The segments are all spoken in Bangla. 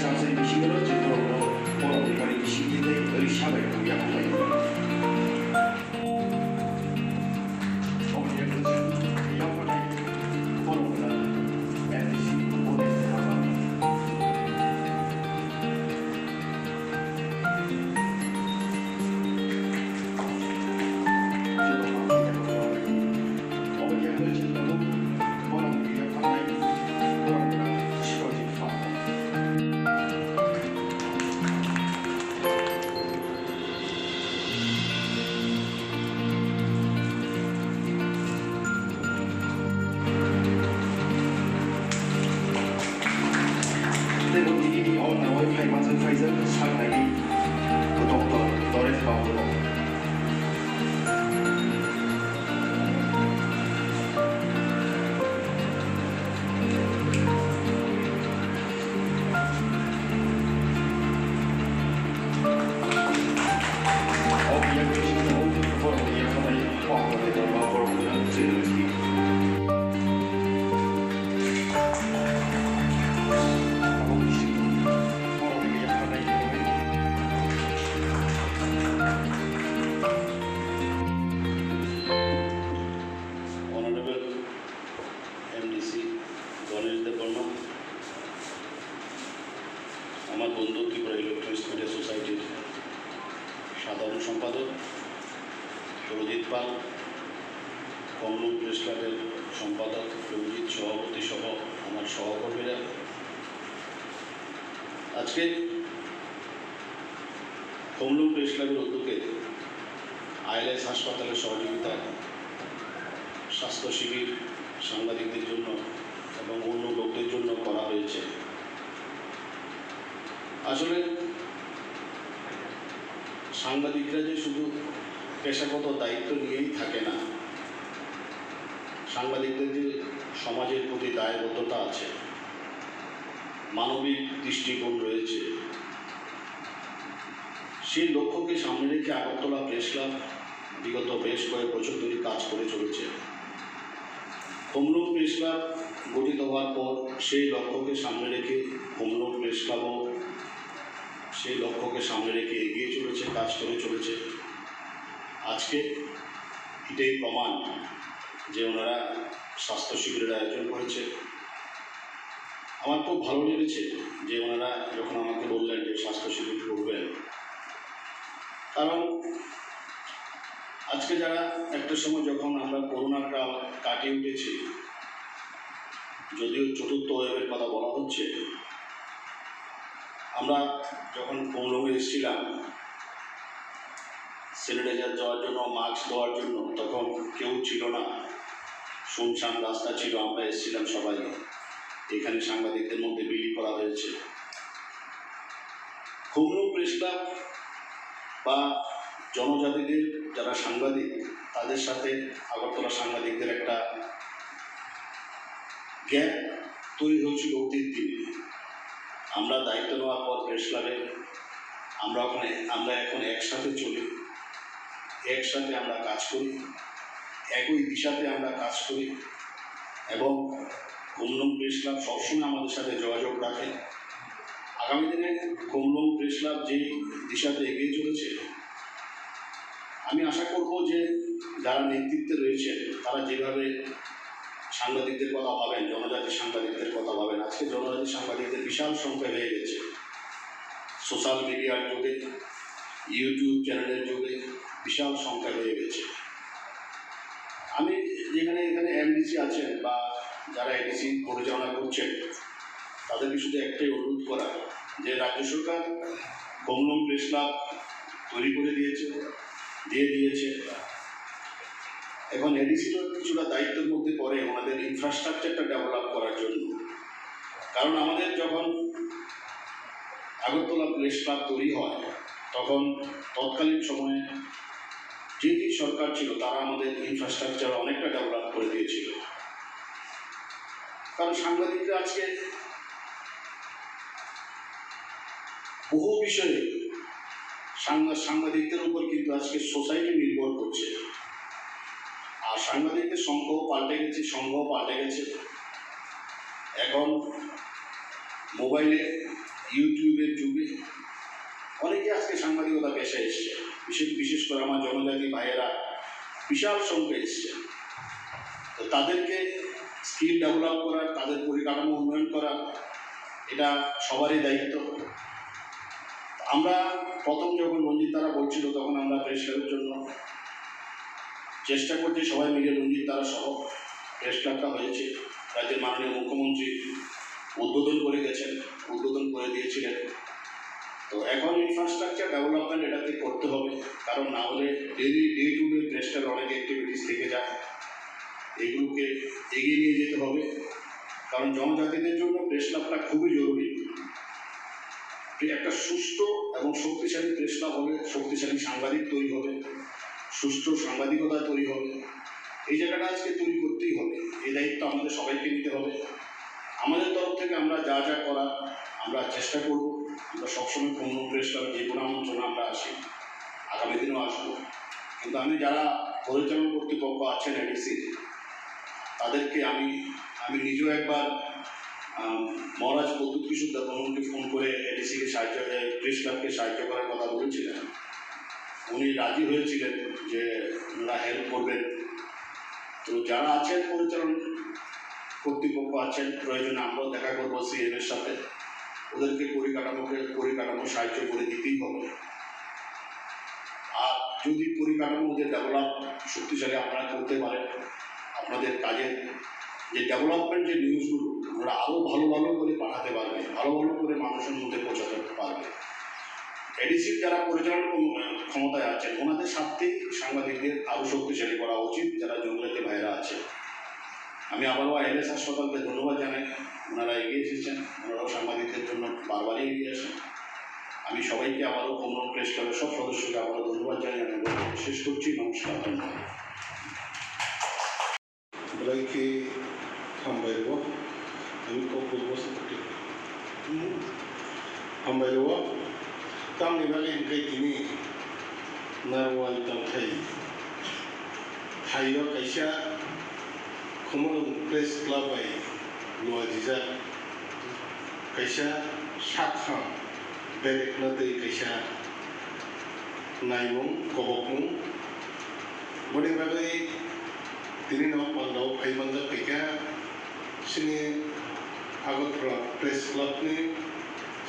사실 미시그로 지도로 보러 우리 시기대 의샤베 약속이 die auch eine neue Heimatweise schreiben Dr. Doris Bauer. আমার বন্ধু ত্রিপুরা ইলেকট্রনিক্স মিডিয়া সোসাইটির সাধারণ সম্পাদক প্রজিত পাল, কমলুম প্রেস ক্লাবের সম্পাদক প্রজিত সভাপতি সহ আমার সহকর্মীরা, আজকে কমলুম প্রেস ক্লাবের উদ্যোগে আইএলএস হাসপাতালের সহযোগিতায় স্বাস্থ্য শিবির সাংবাদিকদের জন্য এবং অন্য লোকদের জন্য করা হয়েছে। আসলে সাংবাদিকরা যে শুধু পেশাগত দায়িত্ব নিয়েই থাকে না, সাংবাদিকদের যে সমাজের প্রতি দায়বদ্ধতা আছে, মানবিক দৃষ্টিকোণ রয়েছে, সেই লক্ষ্যকে সামনে রেখে আগরতলা প্রেস ক্লাব বিগত বেশ কয়েক বছর ধরে কাজ করে চলেছে। কমলুম প্রেস ক্লাব গঠিত হওয়ার পর সেই লক্ষ্যকে সামনে রেখে কমলুম প্রেস ক্লাবও সেই লক্ষ্যকে সামনে রেখে এগিয়ে চলেছে, কাজ করে চলেছে। আজকে এটাই প্রমাণ যে ওনারা স্বাস্থ্য শিবিরের আয়োজন করেছে। আমার খুব ভালো লেগেছে যে ওনারা যখন আমাকে বললেন যে স্বাস্থ্য শিবির করবেন, কারণ আজকে যারা একটা সময় যখন আমরা করোনার কাল কাটিয়ে উঠেছি, যদিও চতুর্থ ওয়েভের কথা বলা হচ্ছে, আমরা যখন কমলুমে এসেছিলাম স্যানিটাইজার দেওয়ার জন্য, মাস্ক দেওয়ার জন্য, তখন কেউ ছিল না, শুনশান রাস্তা ছিল। আমরা এসেছিলাম সবাই, এখানে সাংবাদিকদের মধ্যে বিলি করা হয়েছে। কমলুম প্রেস ক্লাব বা জনজাতিদের যারা সাংবাদিক, তাদের সাথে আগরতলা সাংবাদিকদের একটা গ্যাপ তৈরি হয়েছিল অতীত দিনে। আমরা দায়িত্ব নেওয়ার পর প্রেস ক্লাবে আমরা এখন একসাথে চলি, একসাথে আমরা কাজ করি, একই দিশাতে আমরা কাজ করি এবং কমলুম প্রেস ক্লাব সবসময় আমাদের সাথে যোগাযোগ রাখে। আগামী দিনে কমলুম প্রেস ক্লাব যেই দিশাতে এগিয়ে চলেছে, আমি আশা করব যে যারা নেতৃত্বে রয়েছেন তারা যেভাবে সাংবাদিকদের কথা ভাবেন, জনজাতি সাংবাদিকদের কথা ভাবেন। আজকে জনজাতি সাংবাদিকদের বিশাল সংখ্যা হয়ে গেছে। সোশ্যাল মিডিয়ার যুগে, ইউটিউব চ্যানেলের যুগে বিশাল সংখ্যা হয়ে গেছে। আমি এখানে এমডিসি আছেন বা যারা এডিসি পরিচালনা করছেন, তাদেরকে শুধু একটাই অনুরোধ করা যে রাজ্য সরকার কমলুম প্রেস ক্লাব তৈরি করে দিয়েছে। এখন এডিসিরও কিছুটা দায়িত্বের মধ্যে পড়ে আমাদের ইনফ্রাস্ট্রাকচারটা ডেভেলপ করার জন্য। কারণ আমাদের যখন আগরতলা প্রেস ক্লাব তৈরি হয়, তখন তৎকালীন সময়ে যে সরকার ছিল তারা আমাদের ইনফ্রাস্ট্রাকচার অনেকটা ডেভেলপ করে দিয়েছিল। কারণ সাংবাদিকরা আজকে বহু বিষয়ে সাংবাদিকদের উপর কিন্তু আজকে সোসাইটি নির্ভর করছে। আর সাংবাদিকদের সংখ্যাও পাল্টে গেছে। এখন মোবাইলে ইউটিউবের যুগে অনেকে আজকে সাংবাদিকতা পেশায় এসছে, বিশেষ করে আমার জনজাতি ভাইয়েরা বিশাল সংখ্যা এসছে। তো তাদেরকে স্কিল ডেভেলপ করা, তাদের পরিকাঠামো উন্নয়ন করা, এটা সবারই দায়িত্ব। আমরা প্রথম যখন রঞ্জিত তারা বলছিল তখন আমরা প্রেস ক্লাবের জন্য চেষ্টা করছি সবাই মিলে, রঞ্জিত তারা সহ প্রেস ক্লাবটা হয়েছে। রাজ্যের মাননীয় মুখ্যমন্ত্রী উদ্বোধন করে গেছেন, উদ্বোধন করে দিয়েছিলেন। তো এখন ইনফ্রাস্ট্রাকচার ডেভেলপমেন্ট এটাতে করতে হবে, কারণ না হলে ডে টু ডে প্রেস ক্লাবের অনেক অ্যাক্টিভিটিস থেকে যায়, এগুলোকে এগিয়ে নিয়ে যেতে হবে। কারণ জনজাতিদের জন্য প্রেস ক্লাবটা খুবই জরুরি। একটা সুস্থ এবং শক্তিশালী প্রেস ক্লাব হবে, শক্তিশালী সাংবাদিক তৈরি হবে, সুষ্ঠু সাংবাদিকতা তৈরি হবে। এই জায়গাটা আজকে তৈরি করতেই হবে, এই দায়িত্ব আমাদের সবাইকে নিতে হবে। আমাদের তরফ থেকে আমরা যা যা করার আমরা চেষ্টা করব। আমরা সবসময় কোনো প্রেস ক্লাবে যে কোনো আমন্ত্রণে আমরা আসি, আগামী দিনেও আসবো। কিন্তু আমি যারা পরিচালন কর্তৃপক্ষ আছেন এডিসি, তাদেরকে আমি নিজেও একবার মহারাজ প্রদ্যুৎ কিশোর দেববর্মনকে ফোন করে এডিসিকে সাহায্য, প্রেস ক্লাবকে সাহায্য করার কথা বলেছিলেন। উনি রাজি হয়েছিলেন যে ওনারা হেল্প করবেন। তো যারা আছেন পরিচালন কর্তৃপক্ষ আছেন, প্রয়োজনে আমরাও দেখা করবো সিএমের সাথে, ওদেরকে পরিকাঠামো সাহায্য করে দিতেই হবে। আর যদি পরিকাঠামো ওদের ডেভেলপ শক্তিশালী আপনারা করতে পারেন, আপনাদের কাজের যে ডেভেলপমেন্ট যে নিউজগুলো ওরা আরও ভালো করে পাঠাতে পারবে, ভালো করে মানুষের মধ্যে পৌঁছাতে পারবে। এডিসির যারা পরিচালনা ক্ষমতায় আছেন ওনাদের স্বার্থেই সাংবাদিকদের আরও শক্তিশালী করা উচিত, যারা জঙ্গলাতে ভাইরা আছে। আমি আবারও আইএলএস হাসপাতালকে ধন্যবাদ জানাই, ওনারা এগিয়ে এসেছেন, ওনারাও সাংবাদিকদের জন্য বারবারই এগিয়ে আসেন। আমি সবাইকে আবারও কমরম প্রেস ক্লাবের সব সদস্যকে আবারও ধন্যবাদ জানাই। আমি শেষ করছি, নমস্কার, ধন্যবাদ। Blanque Hambairo, আমি কপল বসে Hambairo, তামনি বালে হিংকাই তিনি নারওয়াল তামথাই থাইও কাইসা খমলম প্রেস ক্লাব আই লুয়াজিজা কাইসা সাতখাম বেরেকনাতে কাইসা নাইমং কবকমং বনে বালে তিনি নাও পান্ডাও ফাইমানজা পেকা sini Agotla Press Club ni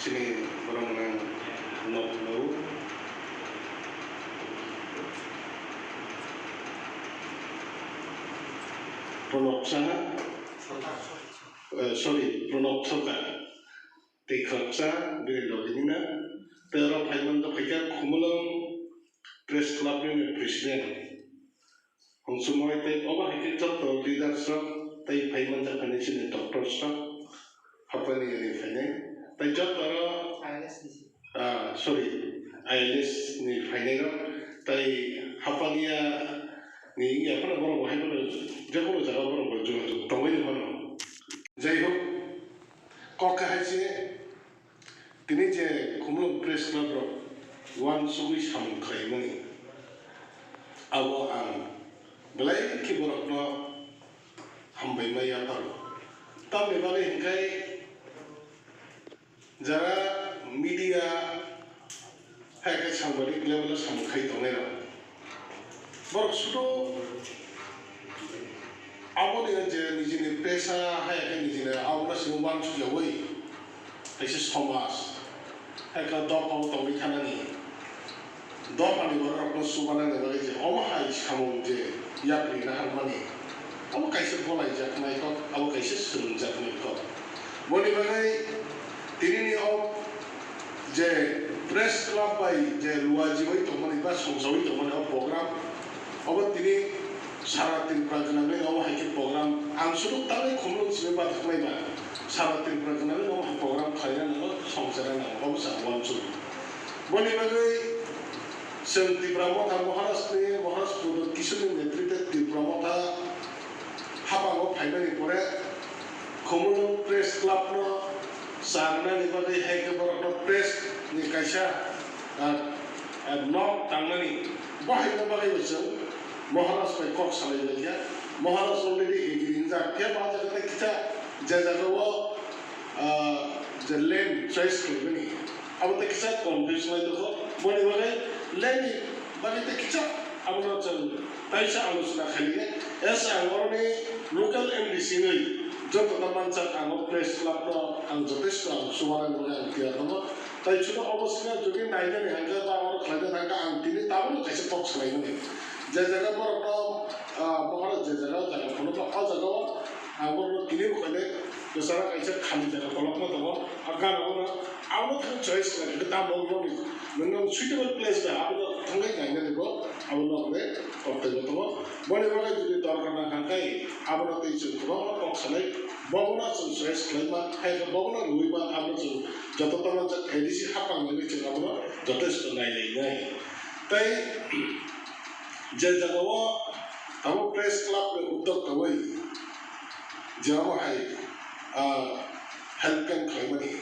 sini orang nang nok nau Pranab Sana Pranab Soka Tikhatsa Bini Logina Pero Faimanda Peka Kumulang Press Club ni President Hongsumoy tay oba hikit to leadership tay Faimanda Kanishini Doctor Stock Hapani ni Fane tay jot aro ILS ni Fane tay Hapania ni apa orang wahai pada jago jaga orang berjuang tawai ni mana jai ho kok kahasi tini je Kumulong Press Club ro one sugui samkai mani awo ang belai kiborok no hambai maya paru tam bale hingkai jara media hakai sambari level samkai tongai ro borok sudo abo ni je nijini pesa hakai nijini awna singwan su jawai kaisa Thomas hakai dopau tongi kanani dopani borok no subana ne bale je omahai samung je yakri na harmani abo kaisa bolai jaknai ko abo kaisa sulung jaknai ko boni bagai tini ni je press club bai je luaji bai tomani ba songsawi tomani program abo tini saratin prajaname abo haiki program amsuru tale khomlong sibe ba thmai ba saratin prajaname abo program khaira na songsara na abo sa wansu boni bagai Sel Tibramo dan Moharas Produk Kisuni Netrite Tibramo ta Habango Paimani Pore Kumulong Press Club no Sarna ni bagai haike borok no press ni kaisa nok tangani bahai no bagai besar Moharas pai kok salai lagi Moharas already igirin ja kya baca kata kita jaga wo J lane choice खालामनानै आबो किसा कन्फ्यूजन दङ बनि बागै लेनि बागै किसा आबो जों ताइसा आलोचना खालिए एस आंगरनि लोकल एमडीसी नै जत मानसा आंग प्रेस क्लब आं जथेस्ट आं सुवाना आं थिया दङ ताइ सुनो अवश्य जुदि नायनो हांगा बा और खायनो थांगा आं दिनै ताबो खायसे टक खालामनो जे जायगा बहर जे जायगा जायगा कोनो अ जायगा आंगोर दिनै खायनो दसरा खायसे खालि जायगा कलकना दङ आगानो आबो थां चॉइस खालामनो ता मगनो नों सुइटेबल प्लेस बा आबो थांगाय गायनो देबो आबो नगरे करते दङ बने बने जुदि दरकार ना खांगाय आबो तै जों गोबां टक खालाय बगना जों चॉइस खालामबा हायगा बगना रुइबा आबो जों जततमा एडिसि हापांनो जों आबो जथेस्ट नायनाय ताई जे जागाव आबो प्रेस क्लब के उद्योग कवै जेराव हाय हेल्प कैंप खालामनानै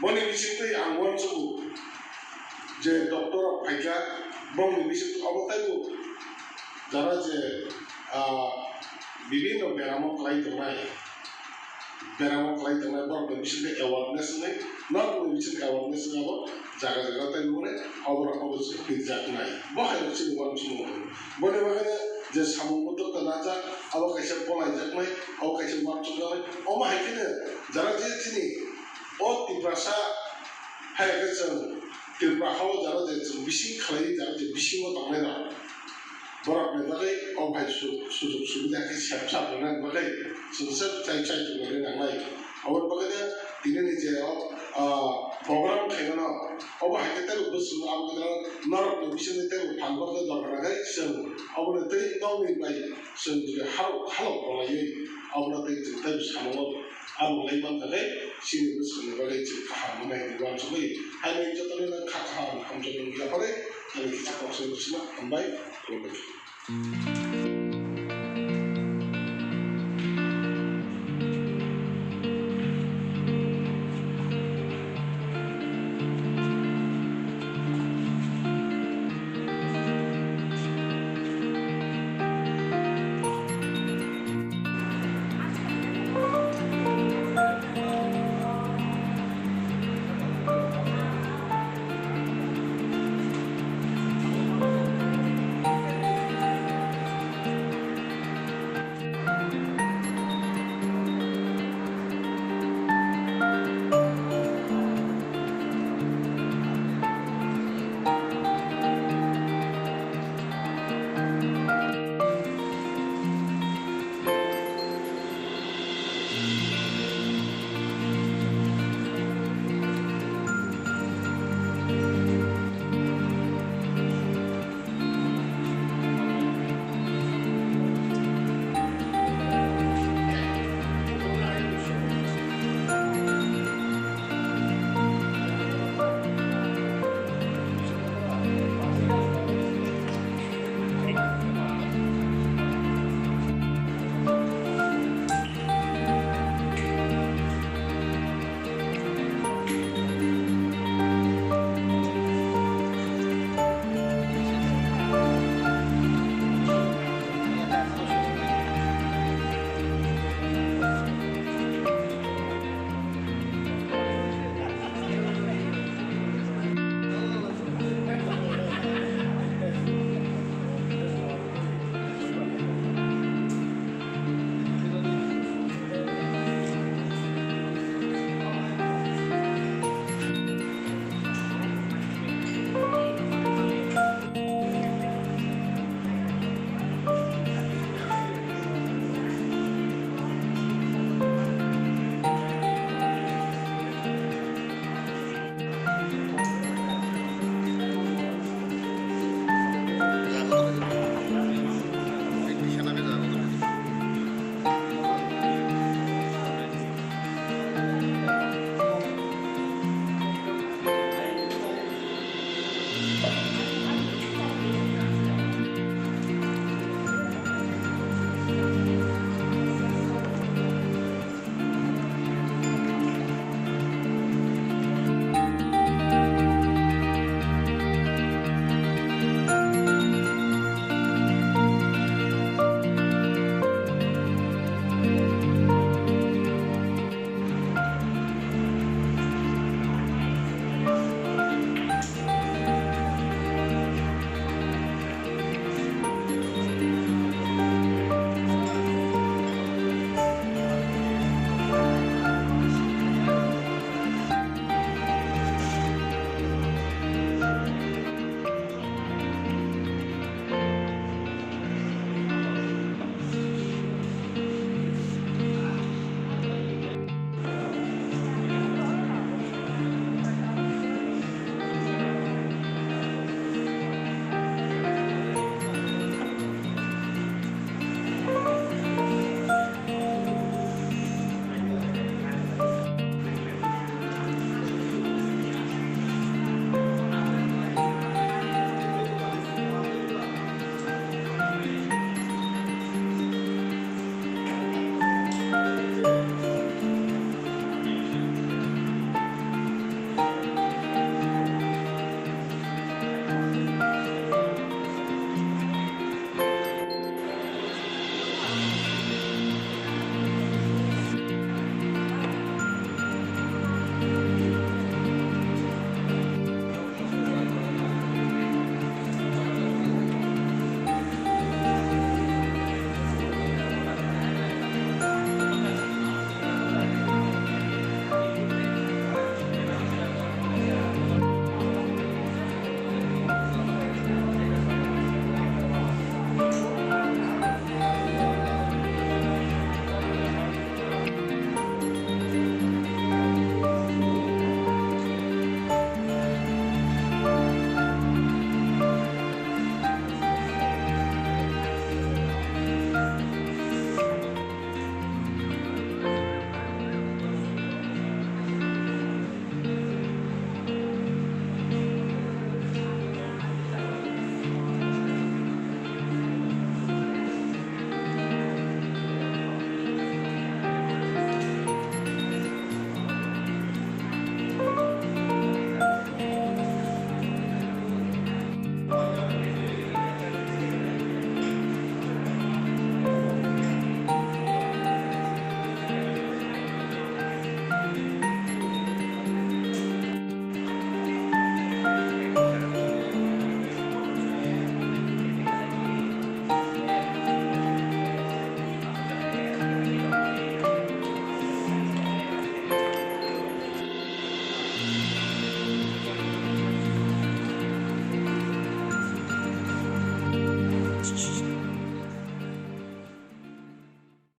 बने बिसिंतै आं वनसु जे डॉक्टर फाइजा बंनि बिसिंत अबतायबो যারা যে বিভিন্ন বেরামক লাই দনাই বড় বিশেষ অ্যাওয়ারনেস নাই নট বিশেষ অ্যাওয়ারনেস নাও জায়গা জায়গা তাই বলে অবশ্যই ফিডব্যাক নাই বহাই হচ্ছে বনে বনে যে সামগ্রিক না যা আবার কাছে বলাই যাক নাই আবার কাছে ওয়ার্ক চলে অমা হাইকেনে যারা যে চিনি ও তিব্রাসা হাই গেছে তিব্রাহাও যারা যে বিশিং খালাই যারা যে বিশিংও তাংনাই না बरफनि बागै अभाय सुजुग सुबिदाखौ सेबसाब होनायनि बागै जोंसो चाय थुनानै नांनाय अबे बागैनो दिनैनि जेराव प्रग्राम खायनो अबे हायकेताल बोसोर आबो नरकनि बिसोरनि तेल फानबाखौ दरकाराखै जों अबे दै गावनि बाय जों जुदि हालौ गलायै अबे दै दै सानाव आबो लायबान थाखाय सिनि बोसोरनि बागै जों खाहा मोननायनि बांसिनै हायनाय जतने खाहा हामजों गैयाफारे आरो किसा खौसे बोसोर हमबाय